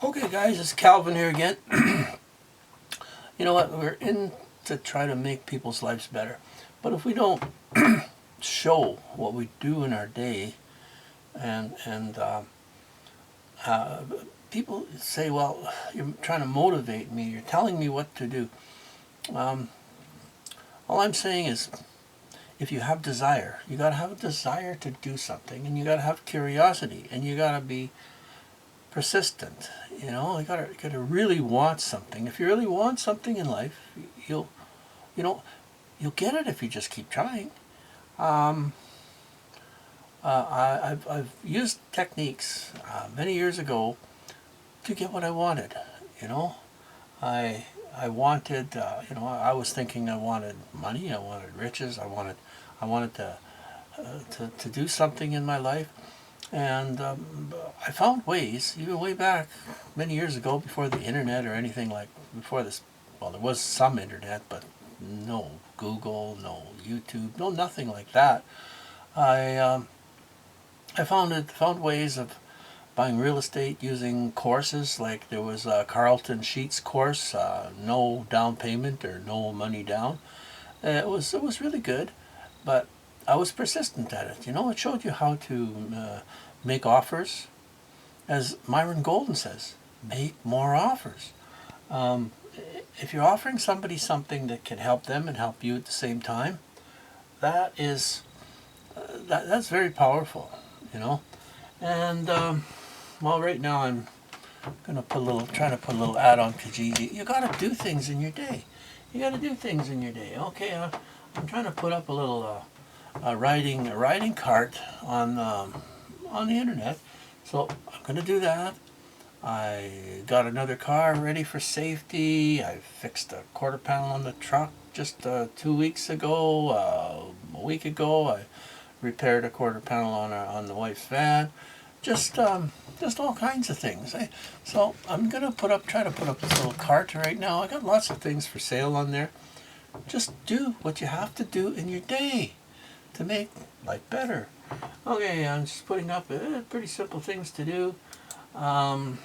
Okay, guys, it's Calvin here again. You know what? We're in to try to make people's lives better. But if we don't show what we do in our day, and people say, "Well, you're trying to motivate me. You're telling me what to do." Um, all I'm saying is, if you have desire, you got to have a desire to do something, and you got to have curiosity, and you got to be persistent. You gotta really want something. If you really want something in life, you'll you know you'll get it if you just keep trying. Um, I've used techniques many years ago to get what I wanted. You know, I I wanted. I was thinking I wanted money. I wanted riches. I wanted to do something in my life. And I found ways, even way back many years ago, before the internet or anything like before this. Well, there was some internet, but no Google, no YouTube, no nothing like that. I I found ways of buying real estate using courses. Like there was a Carlton Sheets course, no down payment or no money down. It was really good, but I was persistent at it. It showed you how to make offers. As Myron Golden says, make more offers. Um, if you're offering somebody something that can help them and help you at the same time, that is that's very powerful, you know. And well, right now I'm trying to put a little ad on Kijiji. You got to do things in your day. You got to do things in your day. Okay, I'm trying to put up a little a riding cart on the internet, so I'm going to do that. I got another car ready for safety. I fixed a quarter panel on the truck just 2 weeks ago. A week ago, I repaired a quarter panel on the wife's van. Just all kinds of things. So I'm gonna try to put up this little cart right now. I got lots of things for sale on there. Just do what you have to do in your day to make life better. Okay, I'm just putting up pretty simple things to do. Um,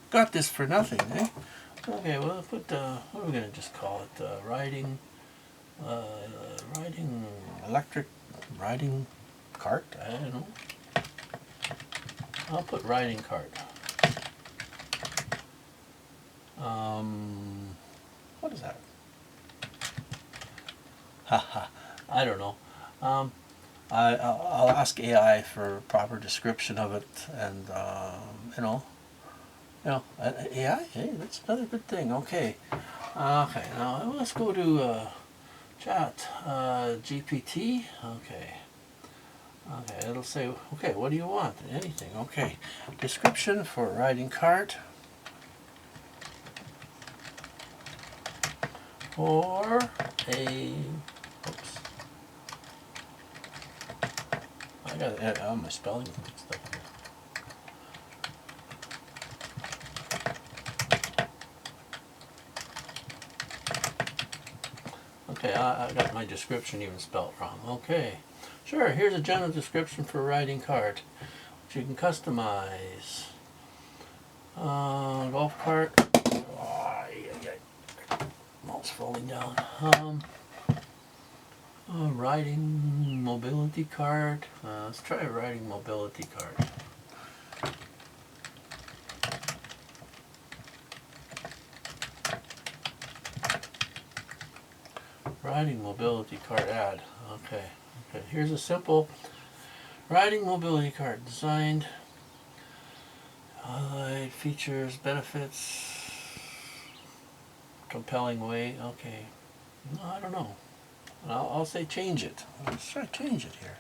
Got this for nothing, eh? Okay, well, what are we gonna just call it? Uh, riding electric riding cart. I don't know. I'll put riding cart. What is that? Haha, I don't know. Um, I'll ask AI for a proper description of it, and AI. Hey, that's another good thing. Okay, okay. Now let's go to chat GPT. Okay. Okay, it'll say, okay, what do you want? Anything. Okay. Description for riding cart or a. Oops. I got to edit all my spelling stuff here. Okay, I got my description even spelled wrong. Okay. Sure, here's a general description for a riding cart, which you can customize. Golf cart. Oh, almost falling down. Riding mobility cart. Let's try a riding mobility cart. Riding mobility cart ad. Okay. Okay. Here's a simple riding mobility cart designed. Highlight features, benefits, compelling way. Okay. No, I don't know. I'll say change it. Let's try to change it here.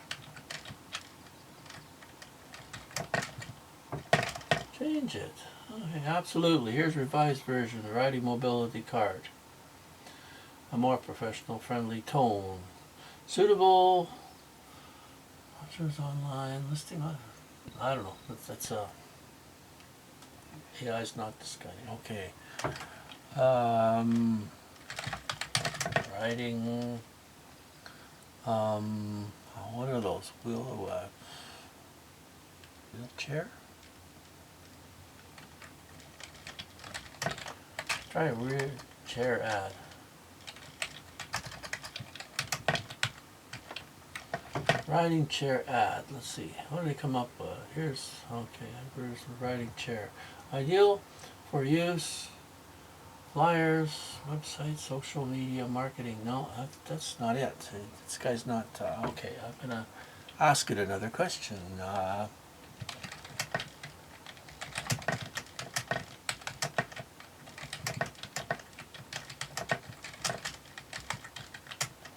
Change it. Okay, absolutely. Here's revised version. Riding mobility cart. A more professional friendly tone. Suitable. Options online. Listing. I don't know. That's AI's not this guy. Okay. Riding. What are those? Wheelchair? try a rear chair ad. Riding chair ad. Let's see. What do they come up with? Here's, okay, here's the riding chair. Ideal for use, flyers, website, social media, marketing. No, that's not it. This guy's not, okay, I'm going to ask it another question.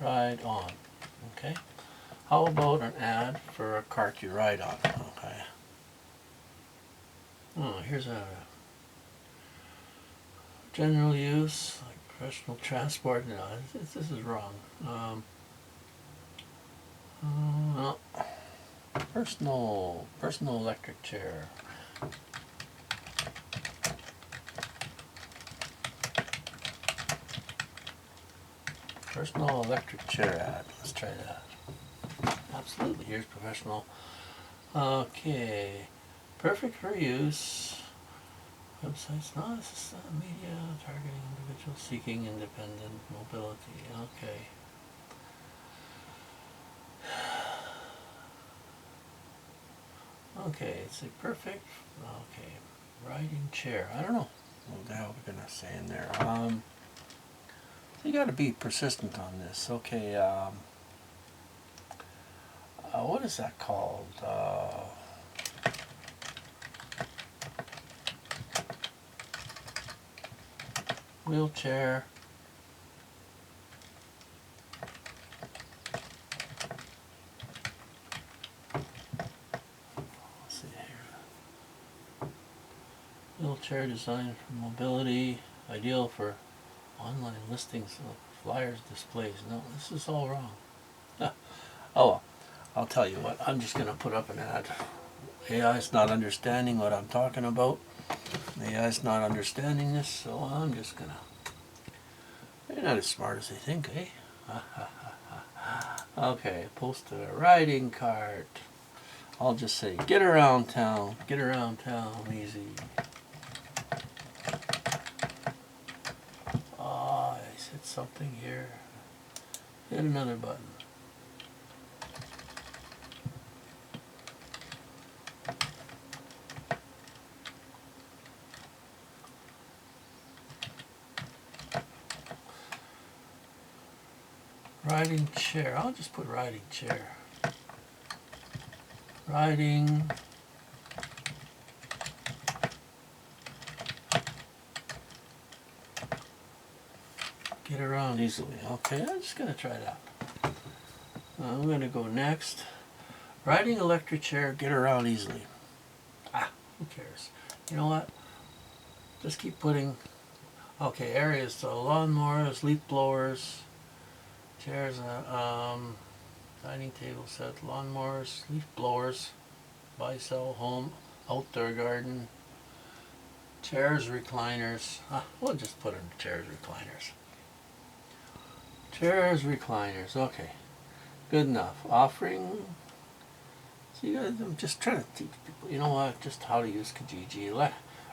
Ride on. Okay. How about an ad for a cart you ride on? Okay. Oh, here's a general use, like professional transport. No, this is wrong. No. Personal electric chair. Personal electric chair ad. Let's try that. Absolutely. Here's professional. Okay. Perfect for use. Websites, no, this is media targeting individuals seeking independent mobility. Okay. Okay, it's a perfect. Okay, riding chair. I don't know what the hell we're gonna say in there. So you got to be persistent on this. Okay. What is that called? Wheelchair. Let's see here. Wheelchair designed for mobility, ideal for online listings, flyers, displays. No, this is all wrong. Oh well, I'll tell you what. I'm just gonna put up an ad. AI's not understanding what I'm talking about. AI's not understanding this, so I'm just gonna. They're not as smart as they think, eh? Okay, post a riding cart. I'll just say, get around town easy. Oh, I hit something here. Hit another button. Riding chair. I'll just put riding chair. Riding. Get around easily. Okay, I'm just going to try that. I'm going to go next. Riding electric chair, get around easily. Who cares? You know what? Just keep putting. Okay, areas. So lawnmowers, leaf blowers, chairs, dining table set, lawnmowers, leaf blowers, buy, sell, home, outdoor garden, chairs, recliners. We'll just put in chairs, recliners. Chairs, recliners. Okay, good enough. Offering. See, I'm just trying to teach people. You know what? Just how to use Kijiji.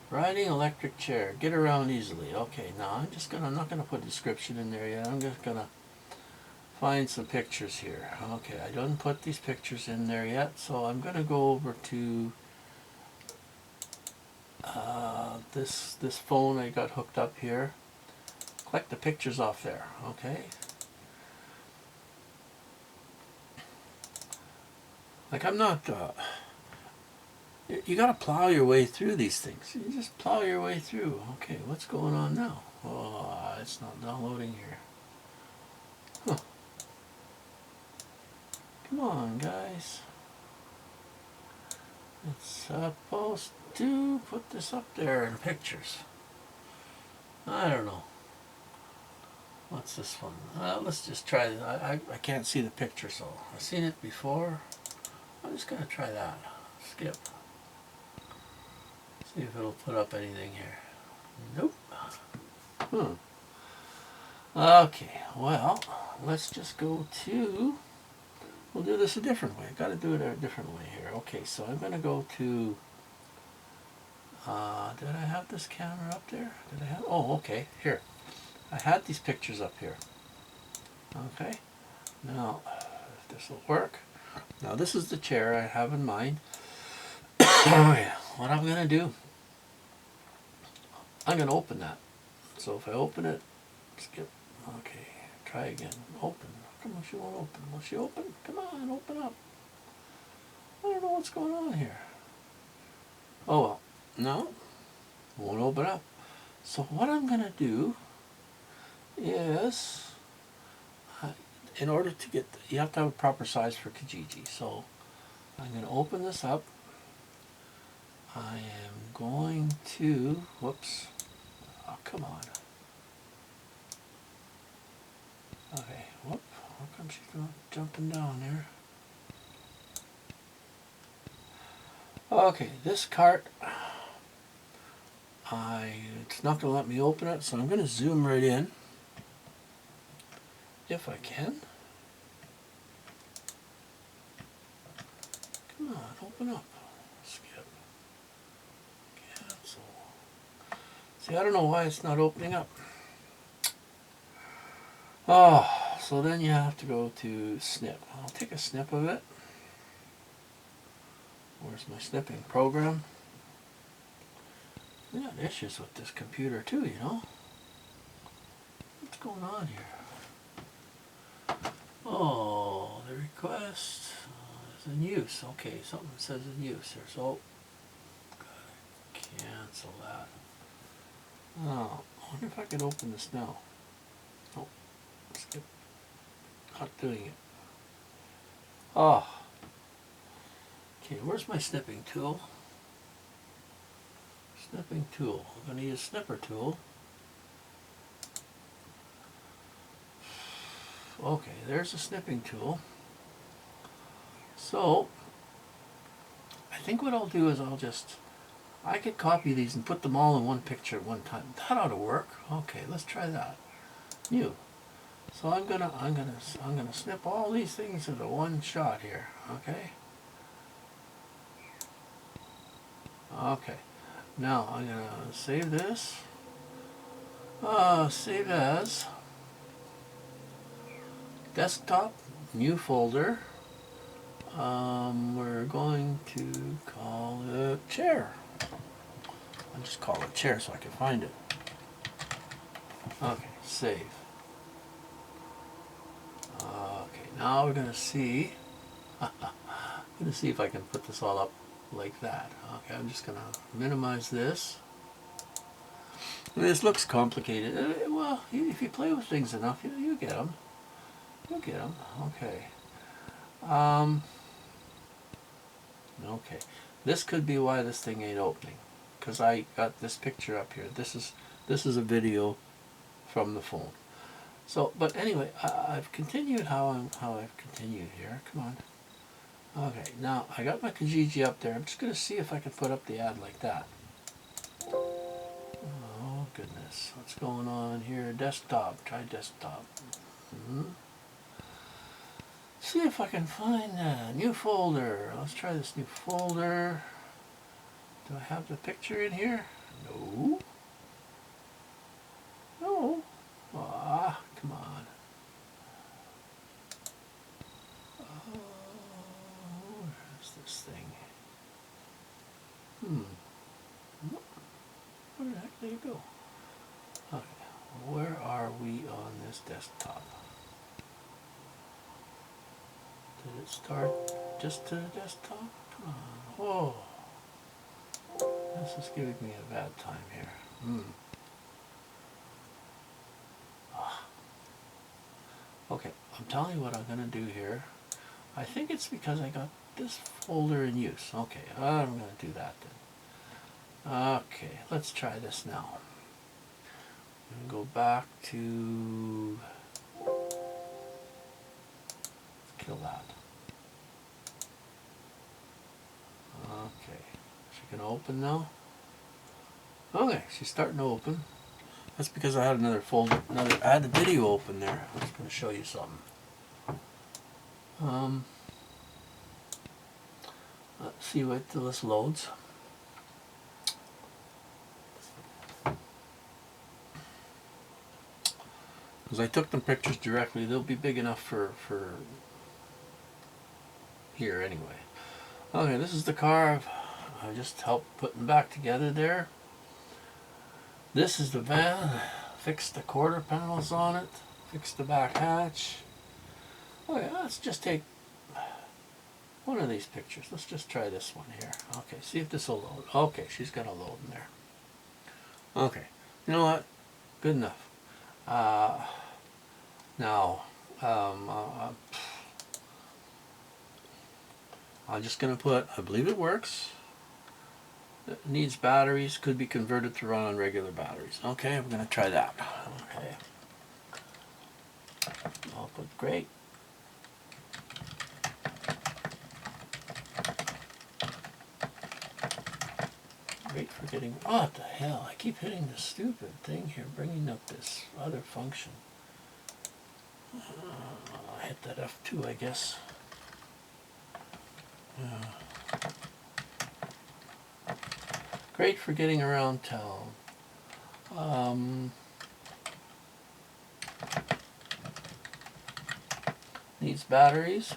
Riding electric chair. Get around easily. Okay, now I'm not gonna put a description in there yet. I'm just gonna find some pictures here. Okay, I didn't put these pictures in there yet, so I'm gonna go over to this phone I got hooked up here. Collect the pictures off there. Okay. Like I'm not. You got to plow your way through these things. You just plow your way through. Okay, what's going on now? Oh, it's not downloading here. Huh. Come on, guys. It's supposed to put this up there in pictures. I don't know. What's this one? Let's just try it. I can't see the picture, so I've seen it before. I'm just going to try that. Skip. See if it'll put up anything here. Nope. Okay, well, let's just go to, we'll do this a different way. Got to do it a different way here. Okay, so I'm going to go to Did I have this camera up there? Did I have? Oh, okay. Here. I had these pictures up here. Okay. Now, if this will work. Now, this is the chair I have in mind. Oh, yeah. What I'm going to do, I'm going to open that. So if I open it, skip. Okay. Try again. Open. Come on, she won't open. Will she open? Come on, open up. I don't know what's going on here. Oh, well. No. Won't open up. So what I'm going to do is, in order to get, you have to have a proper size for Kijiji. So I'm going to open this up. I am going to, whoops, oh, come on. Okay, whoop, how come she's not jumping down there? Okay, this cart, it's not going to let me open it, so I'm going to zoom right in, if I can. Come on, open up. Skip. Cancel. See, I don't know why it's not opening up. Oh, so then you have to go to snip. I'll take a snip of it. Where's my snipping program? We got issues with this computer too, you know. What's going on here? Oh, the request is in use. Okay, something says in use here. So, gotta cancel that. Oh, I wonder if I can open this now. Oh, skip. Not doing it. Oh. Okay, where's my snipping tool? Snipping tool. I'm going to use snipper tool. Okay, there's a snipping tool. So, I think what I'll do is I could copy these and put them all in one picture at one time. That ought to work. Okay, let's try that. New. So I'm gonna snip all these things into one shot here. Okay. Okay. Now I'm gonna save this. Save as desktop, new folder. We're going to call it chair. I'll just call it chair so I can find it. Okay, save. Okay, now we're gonna see. I'm gonna see if I can put this all up like that. Okay, I'm just gonna minimize this. This looks complicated. Well, if you play with things enough, you get them. You get them. Okay. Okay. This could be why this thing ain't opening, because I got this picture up here. This is a video from the phone. So, but anyway, I've continued how I've continued here. Come on. Okay, now I got my Kijiji up there. I'm just going to see if I can put up the ad like that. Oh goodness, what's going on here? Desktop, try desktop. See if I can find a new folder. Let's try this new folder. Do I have the picture in here? No. No. Ah, come on. Where's this thing? Where the heck did it go? Okay, where are we on this desktop? Did it start just to the desktop? Come on. Whoa. This is giving me a bad time here. Okay, I'm telling you what I'm going to do here. I think it's because I got this folder in use. Okay, I'm going to do that then. Okay, let's try this now. I'm going to go back to... kill that. Okay, she can open now. Okay, she's starting to open. That's because I had another folder, I had the video open there. I was going to show you something. Let's see what till this loads. Because I took them pictures directly. They'll be big enough for here anyway. Okay, this is the car. I just helped putting back together there. This is the van. Fixed the quarter panels on it. Fixed the back hatch. Okay, let's just take one of these pictures. Let's just try this one here. Okay, see if this will load. Okay, she's got a load in there. Okay, you know what? Good enough. Now, I'm just going to put, I believe it works. It needs batteries, could be converted to run on regular batteries. Okay, we're going to try that. Okay. I'll put great. Great for getting, oh, what the hell, I keep hitting this stupid thing here, bringing up this other function. I hit that F2, I guess. Great for getting around town. Needs batteries.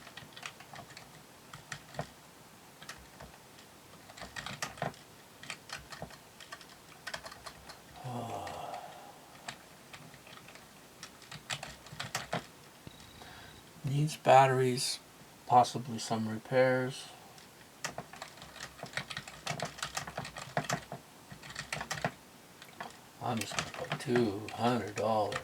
Needs batteries, possibly some repairs. I'm just going to put $200.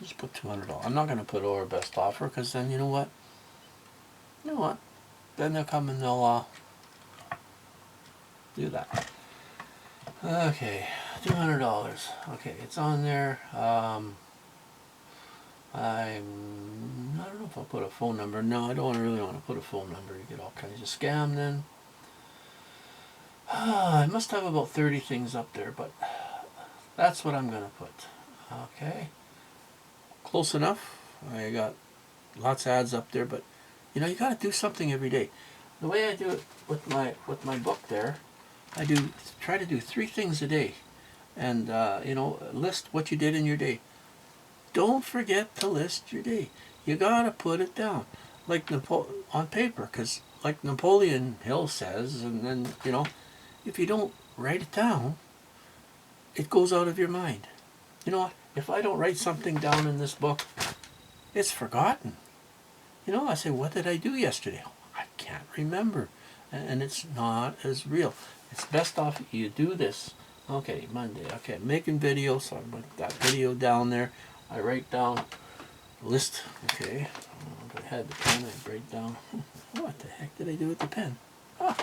Just put $200. I'm not going to put or best offer because then you know what? You know what? Then they'll come and they'll do that. Okay, $200. Okay, it's on there. I don't know if I'll put a phone number. No, I don't really want to put a phone number. You get all kinds of scam then. I must have about 30 things up there, but that's what I'm going to put. Okay. Close enough. I got lots of ads up there, but you know, you got to do something every day. The way I do it with my book there, I try to do 3 things a day, and you know, list what you did in your day. Don't forget to list your day. You gotta put it down, like on paper, because like Napoleon Hill says, and then you know, if you don't write it down, it goes out of your mind. You know what? If I don't write something down in this book, it's forgotten. You know, I say, what did I do yesterday? I can't remember, and it's not as real. It's best off you do this. Okay, Monday. Okay, making videos, so I put that video down there. I write down list. Okay, if I had the pen, I'd write down. What the heck did I do with the pen? Oh,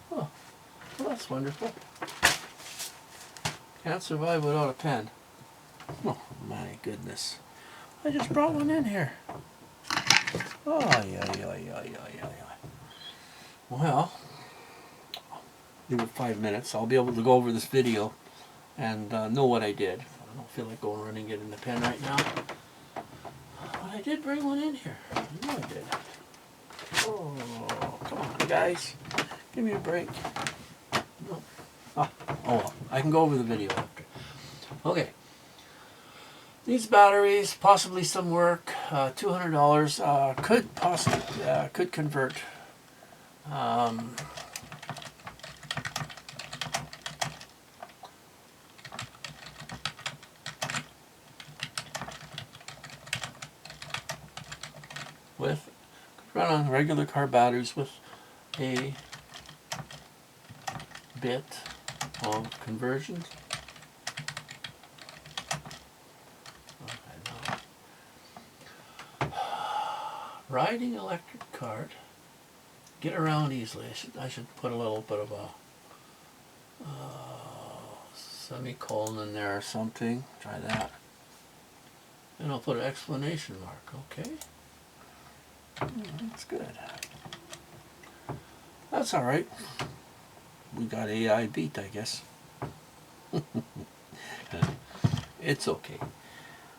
well, that's wonderful. Can't survive without a pen. Oh my goodness! I just brought one in here. Oh yeah. Well, give it 5 minutes. I'll be able to go over this video and know what I did. I don't feel like going running and getting the pen right now. But I did bring one in here. I know I did. Oh, come on, guys. Give me a break. No. Oh, well. I can go over the video after. Okay. These batteries, possibly some work. $200 could possibly could convert. With run on regular car batteries with a bit of conversions. Riding electric cart, get around easily. I should put a little bit of a semicolon in there or something. Try that. And I'll put an exclamation mark. Okay. That's good. That's all right. We got AI beat, I guess. It's okay.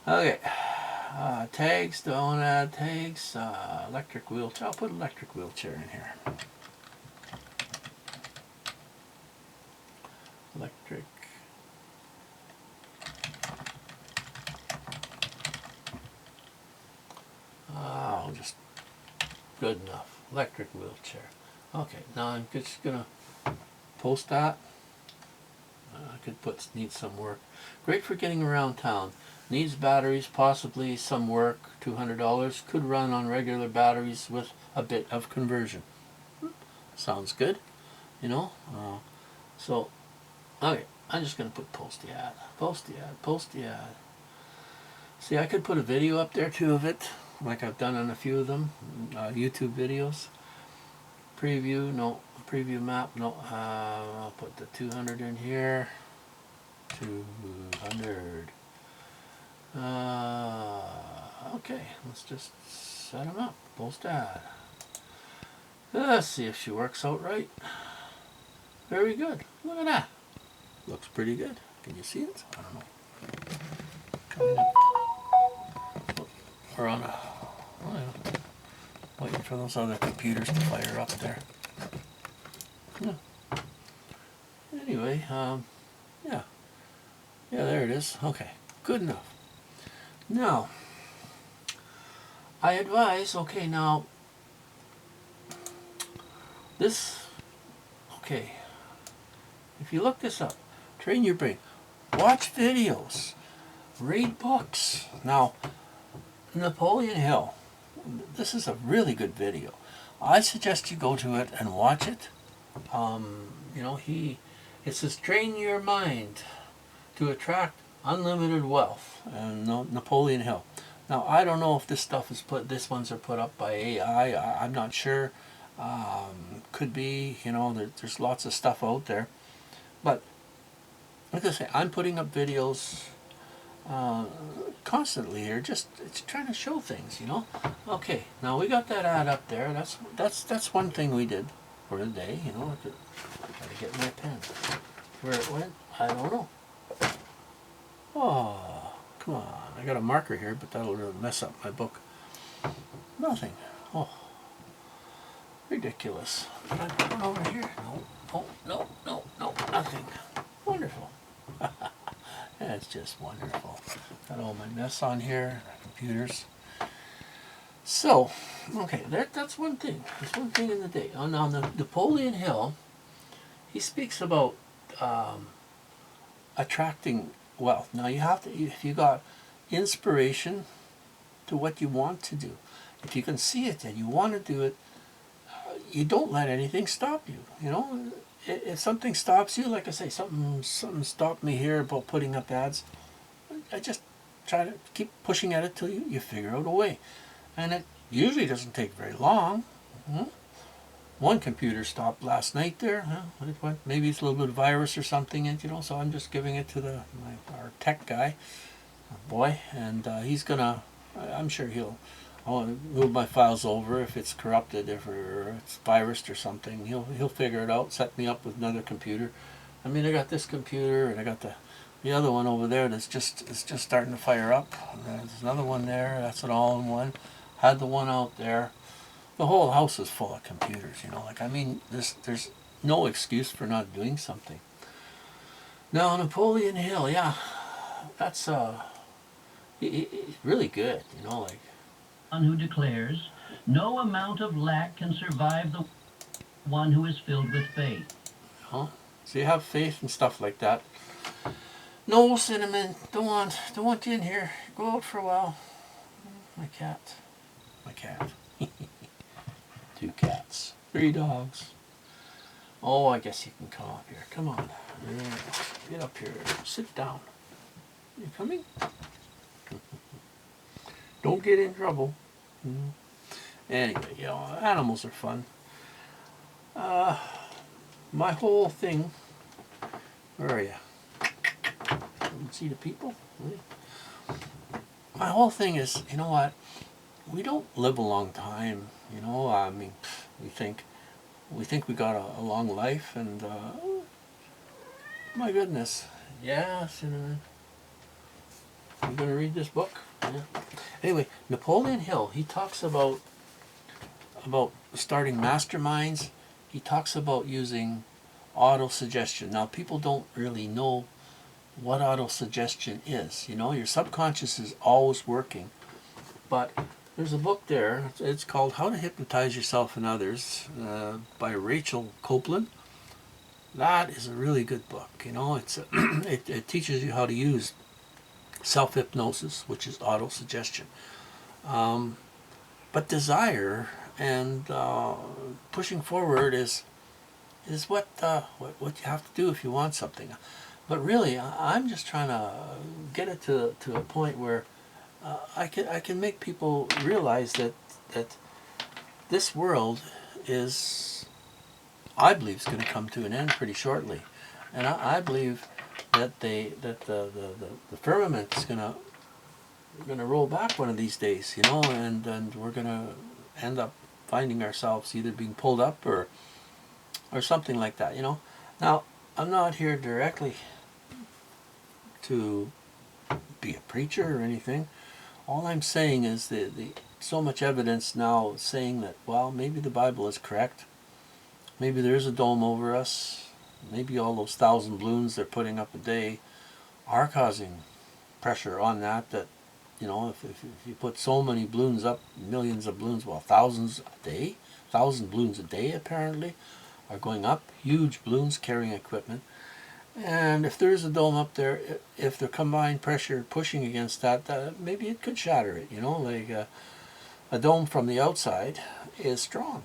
Okay. Tags, don't add tags. Electric wheelchair. I'll put electric wheelchair in here. Electric. Oh, just good enough. Electric wheelchair. Okay, now I'm just gonna post that. I could put needs some work. Great for getting around town. Needs batteries, possibly some work. $200. Could run on regular batteries with a bit of conversion. Sounds good, you know. So, okay, I'm just gonna put post the ad. Post the ad. Post the ad. See, I could put a video up there too of it, like I've done on a few of them, YouTube videos. Preview, no. Preview map, no. I'll put the 200 in here. 200. Okay, let's just set them up. Post ad. Let's see if she works out right. Very good. Look at that. Looks pretty good. Can you see it? I don't know. Coming up. We're on a... Oh, yeah. Waiting for those other computers to fire up there. Yeah. Anyway, yeah. Yeah, there it is. Okay, good enough. Now, I advise, okay, now, this, okay, if you look this up, train your brain, watch videos, read books. Now, Napoleon Hill, this is a really good video. I suggest you go to it and watch it. You know, it says train your mind to attract unlimited wealth, and Napoleon Hill. Now, I don't know if this stuff is this ones are put up by AI. I'm not sure. Could be, you know, there's lots of stuff out there. But, like I say, I'm putting up videos constantly here, just it's trying to show things, you know. Okay, now we got that ad up there. That's one thing we did for the day, you know. Gotta get my pen. Where it went, I don't know. Oh, come on. I got a marker here, but that'll really mess up my book. Nothing. Oh, ridiculous. Can I put it over here? No, oh, no, nothing. Wonderful. That's just wonderful. Got all my mess on here, computers. So, okay, that's one thing. That's one thing in the day. On the Napoleon Hill, he speaks about attracting wealth. Now you have to, if you got inspiration to what you want to do, if you can see it and you want to do it, you don't let anything stop you. You know, if something stops you, like I say, something stopped me here about putting up ads. I just try to keep pushing at it till you figure out a way, and it usually doesn't take very long. One computer stopped last night there. It went, maybe it's a little bit of virus or something, and you know, so I'm just giving it to our tech guy, boy, and he's gonna. I'm sure I'll move my files over if it's corrupted, if it's virused or something. He'll figure it out. Set me up with another computer. I mean, I got this computer and I got the other one over there that's it's just starting to fire up. There's another one there. That's an all-in-one. Had the one out there. The whole house is full of computers, you know. Like, I mean, there's no excuse for not doing something. Now, Napoleon Hill, yeah, that's really good, you know, like. One who declares, no amount of lack can survive the one who is filled with faith. Oh, so you have faith and stuff like that. No, Cinnamon, don't want you in here. Go out for a while. My cat. 2 cats, 3 dogs. Oh, I guess you can come up here. Come on. Get up here. Sit down. You coming? Don't get in trouble. Anyway, you know, animals are fun. My whole thing... Where are you? See the people? My whole thing is, you know what? We don't live a long time, you know. I mean, we think we got a long life, and my goodness. Yeah, Cinnamon. You gonna read this book? Yeah. Anyway, Napoleon Hill, he talks about starting masterminds. He talks about using auto-suggestion. Now, people don't really know what auto-suggestion is. You know, your subconscious is always working. But there's a book there. It's called How to Hypnotize Yourself and Others by Rachel Copeland. That is a really good book. You know, it teaches you how to use self-hypnosis, which is auto-suggestion. But desire and pushing forward is what you have to do if you want something. But really, I'm just trying to get it to a point where I can make people realize that this world is, I believe, is going to come to an end pretty shortly, and I believe that the firmament is going to roll back one of these days, you know, and we're going to end up finding ourselves either being pulled up or something like that, you know. Now, I'm not here directly to be a preacher or anything. All I'm saying is the so much evidence now saying that, well, maybe the Bible is correct. Maybe there is a dome over us. Maybe all those 1,000 balloons they're putting up a day are causing pressure on that, you know, if you put so many balloons up, millions of balloons, well, thousands a day, 1,000 balloons a day apparently are going up, huge balloons carrying equipment. And if there is a dome up there, if the combined pressure pushing against that, maybe it could shatter it, you know, like a dome from the outside is strong,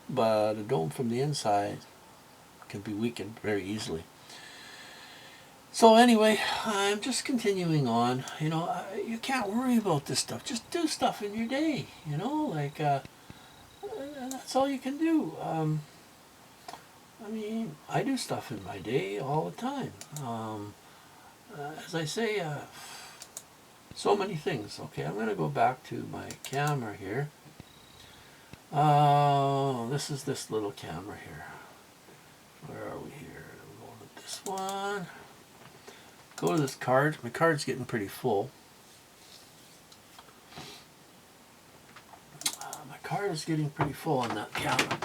but a dome from the inside can be weakened very easily. So anyway, I'm just continuing on. You know, you can't worry about this stuff. Just do stuff in your day, you know, like that's all you can do. I mean, I do stuff in my day all the time. As I say, so many things. Okay, I'm going to go back to my camera here. This is this little camera here. Where are we here? We'll go to this one. Go to this card. My card's getting pretty full. My card is getting pretty full on that camera.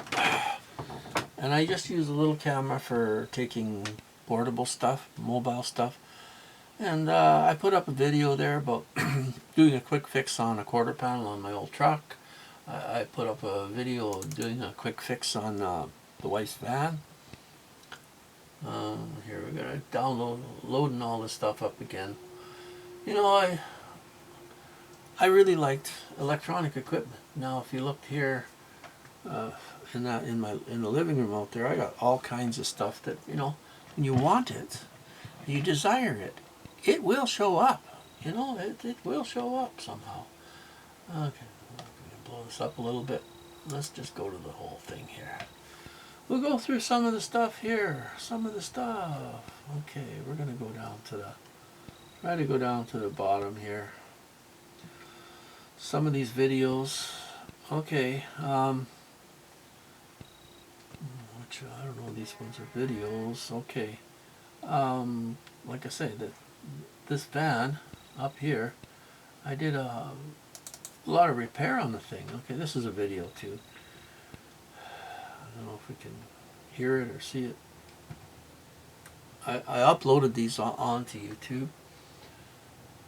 And I just use a little camera for taking portable stuff, mobile stuff. And I put up a video there about doing a quick fix on a quarter panel on my old truck. I put up a video of doing a quick fix on the wife's van. Here we're going to loading all this stuff up again. You know, I really liked electronic equipment. Now, if you looked here in the living room out there, I got all kinds of stuff that, you know, when you want it, you desire it, it will show up. You know, it will show up somehow. Okay, I'm going to blow this up a little bit. Let's just go to the whole thing here. We'll go through some of the stuff here. Some of the stuff. Okay, we're going to go down to try to go down to the bottom here. Some of these videos. Okay, which I don't know, these ones are videos. Okay, like I say, this van up here, I did a lot of repair on the thing. Okay, this is a video too. I don't know if we can hear it or see it. I uploaded these onto YouTube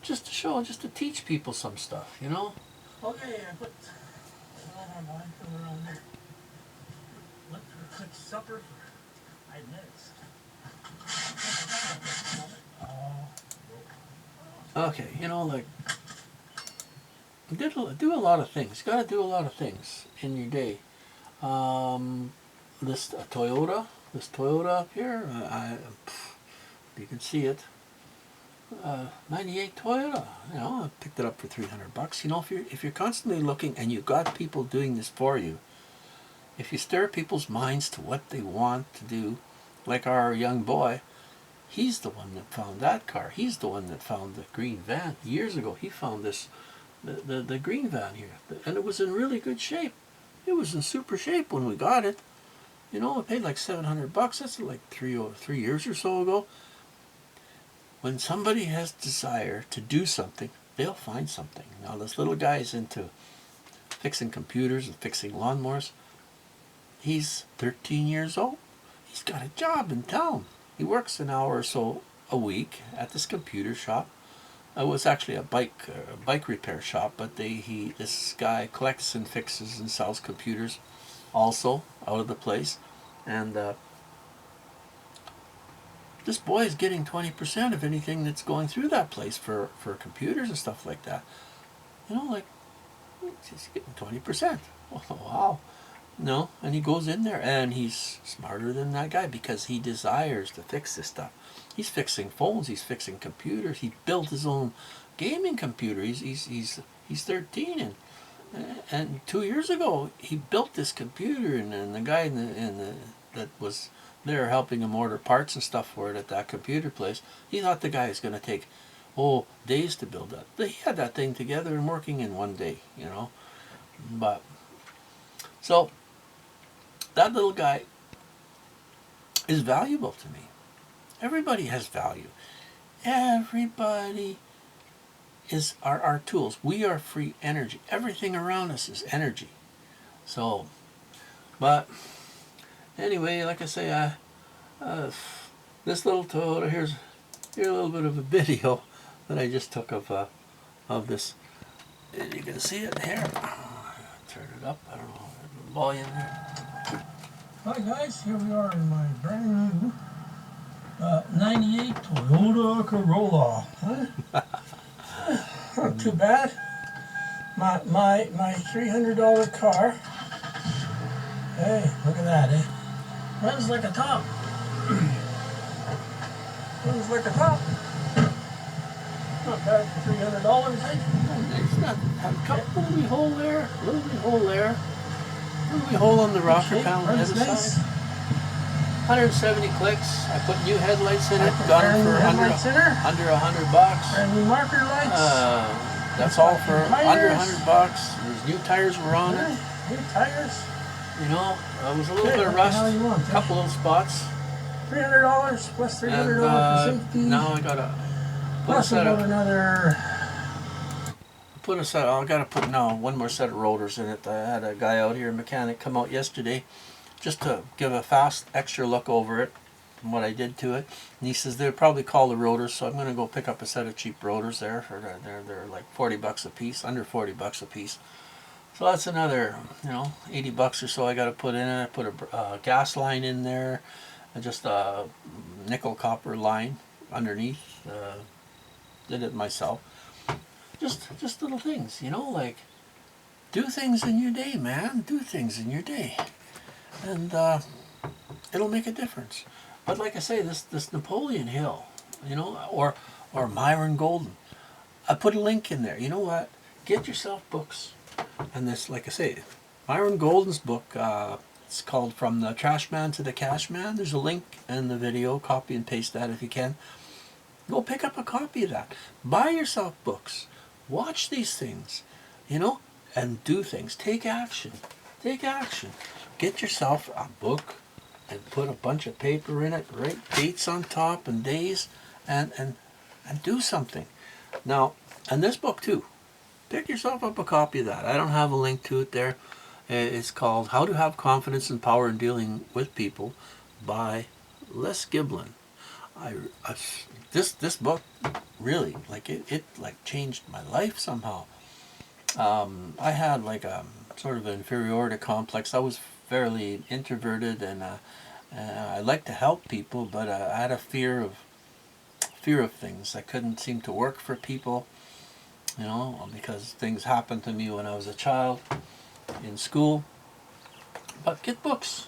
just to show, just to teach people some stuff, you know. Okay, I put around there. Went for a quick supper for 5 minutes. Okay, you know, like, do a lot of things. You got to do a lot of things in your day. This Toyota up here, you can see it. 98 Toyota. You know, I picked it up for $300. You know, if you're constantly looking and you've got people doing this for you, if you stir people's minds to what they want to do, like our young boy, he's the one that found that car. He's the one that found the green van years ago. He found this, the green van here, and it was in really good shape. It was in super shape when we got it. You know, I paid like $700. That's like 3 years or so ago. When somebody has desire to do something, they'll find something. Now this little guy is into fixing computers and fixing lawnmowers. He's 13 years old. He's got a job in town. He works an hour or so a week at this computer shop. It was actually a bike repair shop, but this guy collects and fixes and sells computers also out of the place. And this boy is getting 20% of anything that's going through that place for computers and stuff like that. You know, like, he's getting 20%. Oh, wow. No, and he goes in there, and he's smarter than that guy because he desires to fix this stuff. He's fixing phones, he's fixing computers. He built his own gaming computer. He's 13, and 2 years ago he built this computer, and the guy that was there helping him order parts and stuff for it at that computer place, he thought the guy was going to take days to build that. But he had that thing together and working in one day, you know. But so that little guy is valuable to me. Everybody has value. Everybody is our tools. We are free energy. Everything around us is energy. So, but anyway, like I say, this little Toyota, here's a little bit of a video that I just took of this. And you can see it here. Turn it up. I don't know the volume here. Hi guys, here we are in my brand new 98 Toyota Corolla. Huh? Not too bad. My $300 car. Hey, look at that, eh? Runs like a top. Runs like a top. Not bad for $300, eh? It's not a couple wee hole there, little wee hole there, little wee hole on the rocker panel on the other nice. side. 170 clicks. I put new headlights in it. I put Got them brand new for headlights in her. under $100. Brand new marker lights. That's all for under Tires. $100. There's new tires were on it. New tires. You know, it was a little Okay, bit of what the rust, hell you want, a couple little spots, $300 plus and $300 for safety. now I gotta put a Plus set about of another. I gotta put now one more set of rotors in it. I had a guy out here, a mechanic, come out yesterday just to give a fast extra look over it from what I did to it. And he says they'll probably call the rotors, so I'm gonna go pick up a set of cheap rotors there. They're like $40 a piece, under $40 a piece. So that's another, $80 or so I gotta put in it. I put a gas line in there, and just a nickel copper line underneath. Did it myself. Just little things, like do things in your day, man. Do things in your day, and it'll make a difference. But like I say, this Napoleon Hill, or Myron Golden, I put a link in there. You know what? Get yourself books, and this, like I say, Myron Golden's book. It's called From the Trash Man to the Cash Man. There's a link in the video. Copy and paste that if you can. Go pick up a copy of that. Buy yourself books. Watch these things, and do things. Take action. Take action. Get yourself a book and put a bunch of paper in it. Write dates on top and days, and do something. Now, and this book too. Pick yourself up a copy of that. I don't have a link to it there. It's called How to Have Confidence and Power in Dealing with People by Les Giblin. This book really, it changed my life somehow. I had like a sort of an inferiority complex. I was fairly introverted, and I liked to help people, but I had a fear of things. I couldn't seem to work for people, because things happened to me when I was a child in school. But get books.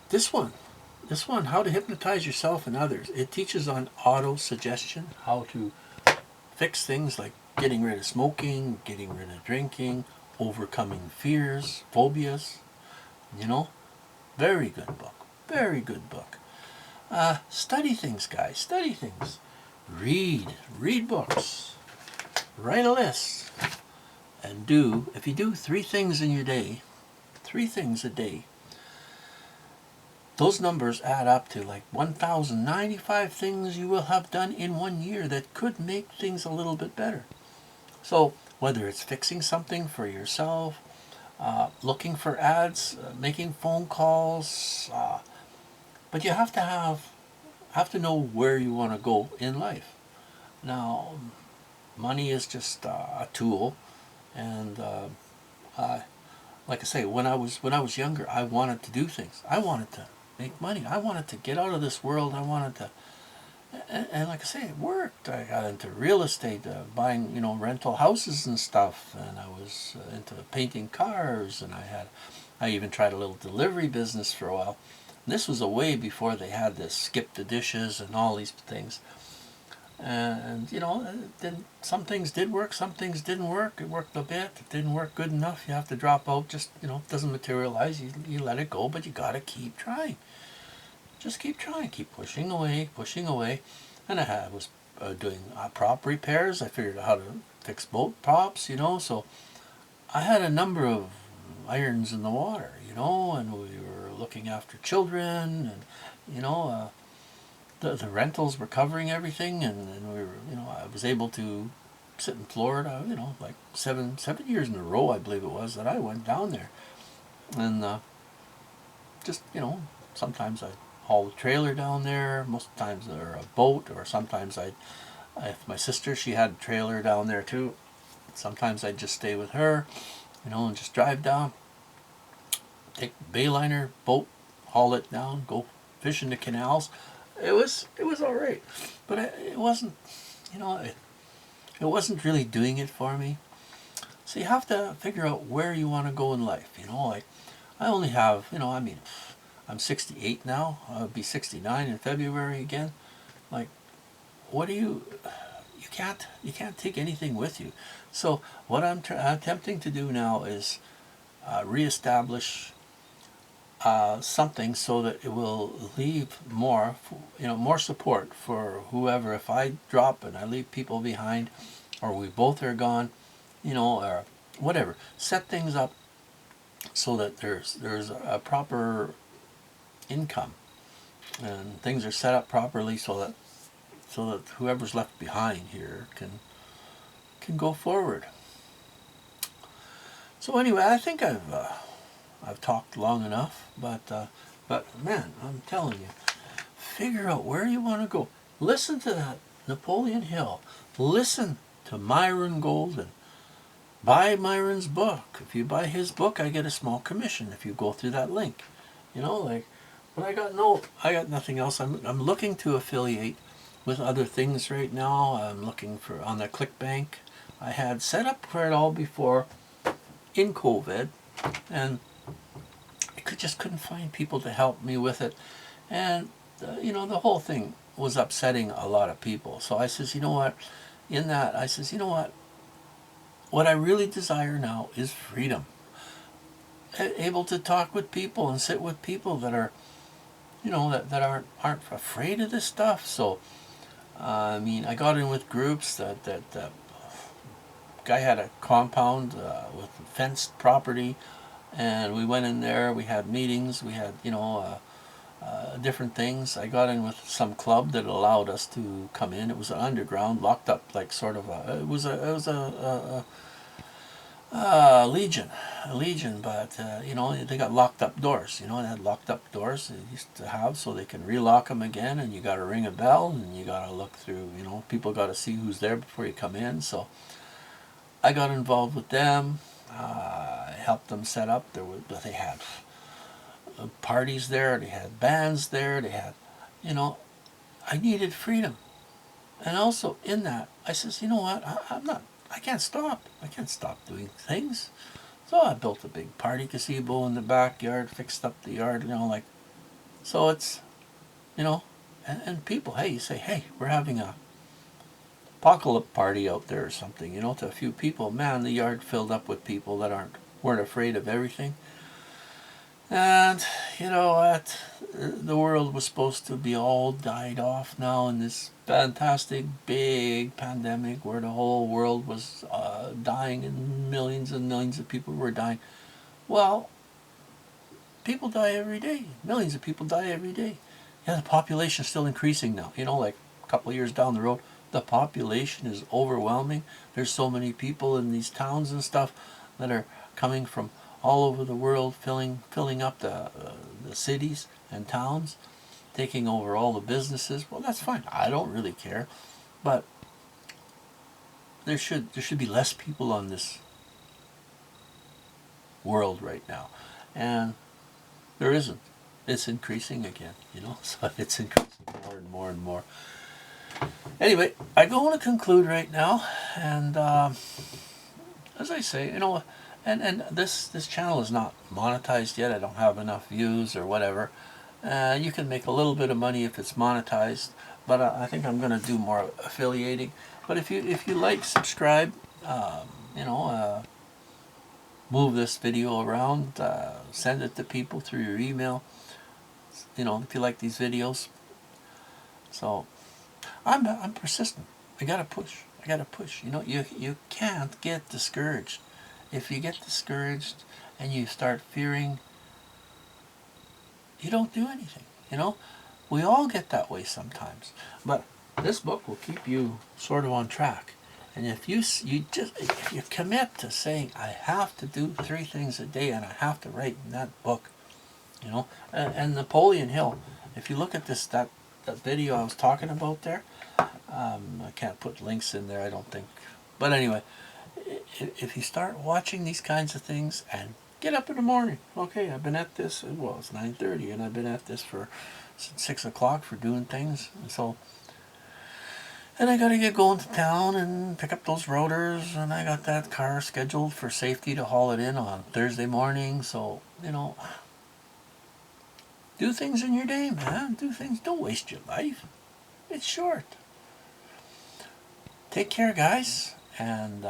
This one, How to Hypnotize Yourself and Others. It teaches on auto-suggestion, how to fix things like getting rid of smoking, getting rid of drinking, overcoming fears, phobias, Very good book. Very good book. Study things, guys. Study things. Read books. Write a list. And if you do 3 things in your day, 3 things a day, those numbers add up to like 1,095 things you will have done in 1 year that could make things a little bit better. So whether it's fixing something for yourself, looking for ads, making phone calls, but you have to know where you want to go in life. Now, money is just a tool, and like I say, when I was younger, I wanted to do things. I wanted to make money. I wanted to get out of this world. I wanted to, and like I say, it worked. I got into real estate, buying rental houses and stuff, and I was into painting cars, and I even tried a little delivery business for a while. And this was a way before they had this skip the dishes and all these things. And some things did work, some things didn't work. It worked a bit, it didn't work good enough. You have to drop out. Just it doesn't materialize. You let it go, but you got to keep trying. Just keep trying, keep pushing away, pushing away. And I was doing prop repairs. I figured out how to fix boat props, so I had a number of irons in the water, and we were looking after children, and the rentals were covering everything, and we were, I was able to sit in Florida, like seven years in a row, I believe it was, that I went down there, and just sometimes I haul the trailer down there, most times or a boat, or sometimes if my sister, she had a trailer down there too, sometimes I'd just stay with her, and just drive down, take Bayliner boat, haul it down, go fish in the canals. It was all right, but it wasn't, it wasn't really doing it for me. So you have to figure out where you want to go in life. Like I only have, I'm 68 now. I'll be 69 in February again. Like, what do you can't take anything with you. So what I'm attempting to do now is reestablish something so that it will leave more, more support for whoever. If I drop and I leave people behind, or we both are gone, or whatever, set things up so that there's a proper income, and things are set up properly so that whoever's left behind here can go forward. So anyway, I think I've talked long enough, but man, I'm telling you, figure out where you want to go. Listen to that Napoleon Hill. Listen to Myron Golden. Buy Myron's book. If you buy his book, I get a small commission if you go through that link. But I got nothing else. I'm looking to affiliate with other things right now. I'm looking for on the ClickBank. I had set up for it all before in COVID, and just couldn't find people to help me with it, and the whole thing was upsetting a lot of people. So I says, what I really desire now is freedom, able to talk with people and sit with people that are that aren't afraid of this stuff. So I got in with groups that guy had a compound with fenced property. And we went in there, we had meetings, we had, different things. I got in with some club that allowed us to come in. It was an underground, locked up, like sort of it was a legion, but, they got locked up doors, they had locked up doors they used to have, so they can relock them again, and you got to ring a bell, and you got to look through, people got to see who's there before you come in. So I got involved with them. I helped them set up. They had parties there. They had bands there. They had, I needed freedom, and also in that, I says, I can't stop. I can't stop doing things. So I built a big party gazebo in the backyard, fixed up the yard, so it's, and people, hey, you say, hey, we're having a apocalypse party out there or something, to a few people. Man, the yard filled up with people that weren't afraid of everything. And you know what? The world was supposed to be all died off now in this fantastic big pandemic where the whole world was dying and millions of people were dying. Well, people die every day. Millions of people die every day. Yeah, the population is still increasing now. You know, like a couple of years down the road, the population is overwhelming. There's so many people in these towns and stuff that are coming from all over the world, filling up the cities and towns, taking over all the businesses. Well, that's fine. I don't really care, but there should be less people on this world right now, and there isn't. It's increasing again, you know. So it's increasing more and more and more. Anyway, I go on to conclude right now, and as I say, you know, and this channel is not monetized yet. I don't have enough views or whatever. You can make a little bit of money if it's monetized, but I think I'm going to do more affiliating. But if you like, subscribe, you know, move this video around, send it to people through your email. You know, if you like these videos. So I'm persistent. I gotta push. You know, you can't get discouraged. If you get discouraged and you start fearing, you don't do anything. You know, we all get that way sometimes. But this book will keep you sort of on track. And if you commit to saying, I have to do 3 things a day and I have to write in that book, you know, and Napoleon Hill, if you look at that video I was talking about there, I can't put links in there, I don't think. But anyway, if you start watching these kinds of things and get up in the morning, okay, I've been at this, well, it's 9:30, and I've been at this since 6 o'clock for doing things, and I got to get going to town and pick up those rotors, and I got that car scheduled for safety to haul it in on Thursday morning, so, you know, do things in your day, man. Do things. Don't waste your life. It's short. Take care, guys, and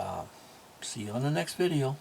see you on the next video.